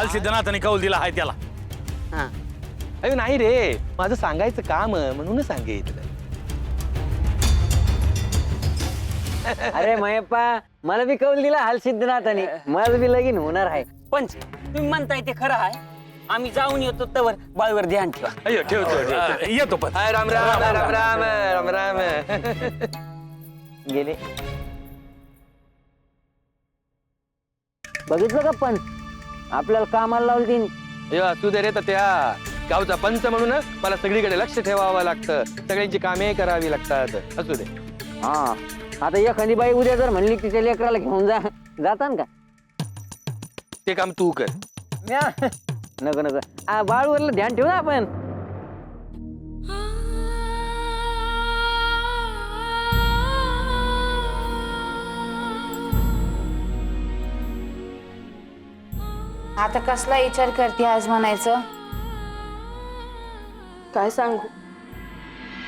सिद्धनाथाने कौल दिला आहे त्याला. हा अरे नाही रे, माझं सांगायचं काम म्हणून सांगितलं. अरे मयप्पा, मला बी कौल दिला हाल सिद्धनाथाने, माझं बी लगीन होणार आहे. पंच तुम्ही म्हणताय ते खरं आहे. आम्ही जाऊन येतो तवर बाळूवर ध्यान ठेवा. अय्यो ठेव येतो पण. राम राम राम राम राम राम. गेले. बघितलं का पण आपल्याला कामाला लावलं तिने. असू दे रे त्या गावचा पंच म्हणून मला सगळीकडे लक्ष ठेवावं लागतं, सगळ्यांची कामे करावी लागतात. असू दे. हा आता एखादी बाई उद्या जर म्हणली तिच्या लेकराला घेऊन जातान का? ते काम तू कर. नको नको, बाळूवरला ध्यान ठेवू ना आपण. आता कसला विचार करते आज म्हणायचं? काय सांगू,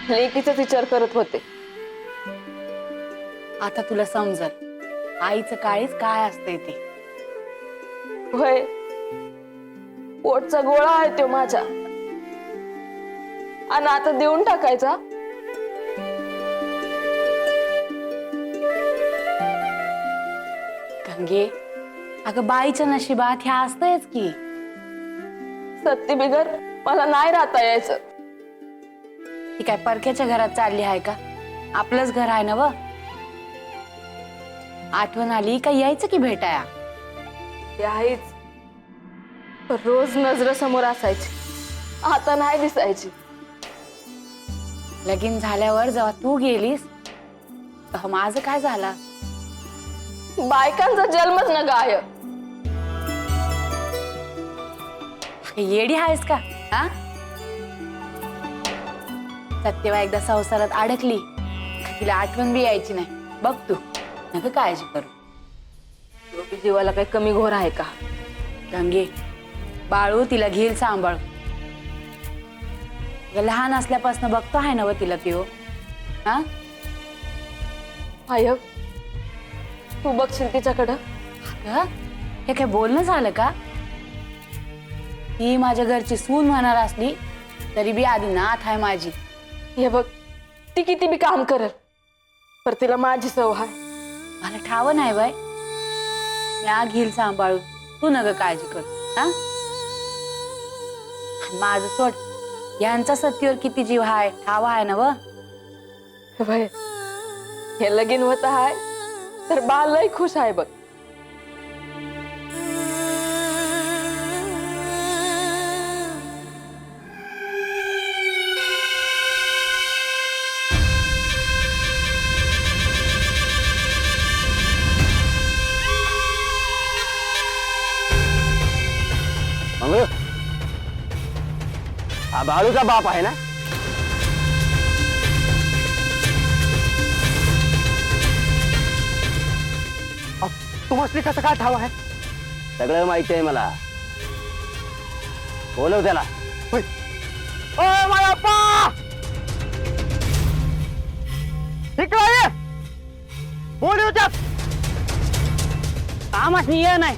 लेकीचाच विचार करत होते. आता तुला समजल आईचं काळीच काय असतंय ते. होय, पोटचा गोळा आहे तो माझा, आणि आता देऊन टाकायचा. गंगे, अगं बाईच्या नशिबात ह्या असतंयच की. सत्ती बिगर मला नाही राहता यायचं. ती काय परक्याच्या घरात चालली आहे का? आपलंच घर आहे ना व. आठवण आली का यायचं की भेटाया. ते आहेच, पण रोज नजरेसमोर असायची, आता नाही दिसायची. लगीन झाल्यावर जेव्हा तू गेलीस तेव्हा माझं काय झालं? बायकांचा जन्मच न गाय. येडी आहेस का? हा, सत्यवा एकदा संसारात अडकली तिला आठवण बी यायची नाही. बघ तू, नका काळजी करू. जीवाला काही कमी घोर आहे का? गंगे, बाळू तिला घेईल सांभाळ. लहान असल्यापासून बघतो आहे ना व तिला त्यो. हा, आय तू बघशील तिच्याकडं. अगं, हे काय बोलणं झालं का? ती माझ्या घरची सून म्हणणार असली तरी बी आधी नाथ आहे माझी. हे बघ, ती किती बी काम करल, पर तिला माझी सवय आहे. मला ठाव नाही बाय. मी घेईल सांभाळून, तू नका काळजी कर. हा, माझं सोड, यांचा सत्तीवर किती जीव हाय ठाव आहे ना व. वय, हे लगीन होत आहे तर बाळ लय खुश आहे बघ. मग हा बाळूचा बाप आहे ना? तुम्हाला कसं काय ठाव आहे? सगळं माहिती आहे मला. बोलव त्याला. ओ मायाप्पा, इकडे ये. बोलू त्यात. कामाच नाही नाही.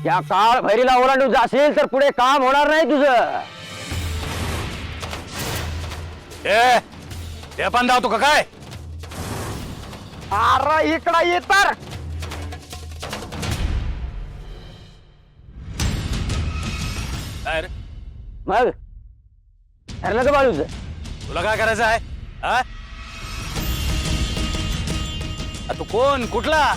या काळ भैरीला ओलांडून जाशील तर पुढे काम होणार नाही तुझं. ते पण धावतो का काय? अरे इकडे ये तर. काय रे, मग ठरलं का बाळूच? तुला काय करायचं आहे? हा, तू कोण, कुठला?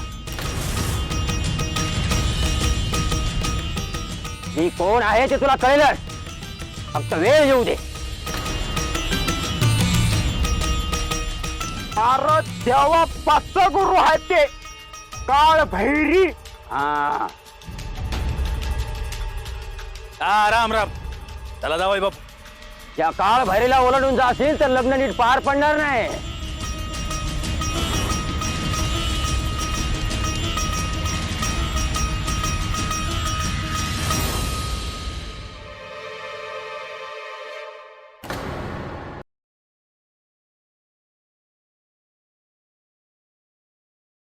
मी कोण आहे ते तुला कळलं, फक्त वेळ येऊ दे. अरे देवापाचं गुरु आहे ते काळ भैरी. हा, राम राम. चला जावई बाप. या काळ भैरीला ओलांडून जाशील तर लग्न नीट पार पडणार नाही.